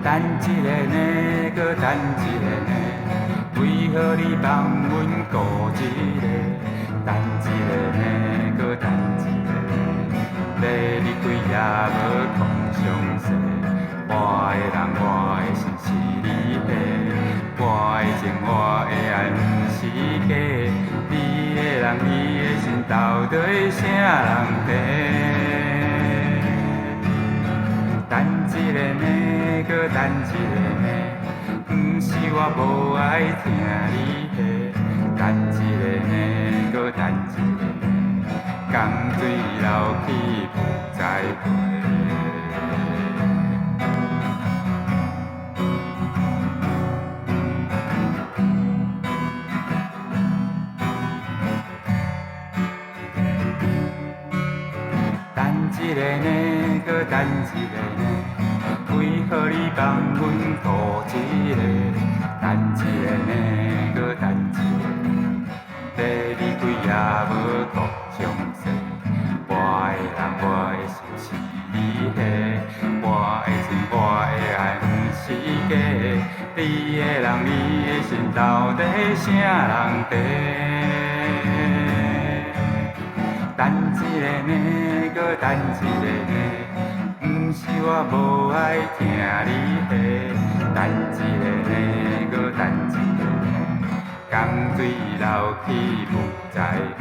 等一个呢，搁等一个呢，为何你放阮孤一个？等一个呢，搁等一个呢，要你几夜无空相识。我的人，我的心是你的，我的情，我的爱不是假。你的人，你的心，到底啥人在？等一个呢，搁等一个呢，不是我无爱听你的。等一个呢，搁等一个呢，江水流去不再回。等一个呢，搁等一个呢，为何你放阮孤一个？等一个呢，搁等一个呢，要你几夜无顾相识。我的人，我的心是你的，我的情，我的爱不是假。你的人，你的心，到底啥人在？等一个呢，搁等一个呢，不是我无爱听你的。等一个呢，搁等一个呢，江水流去不再回。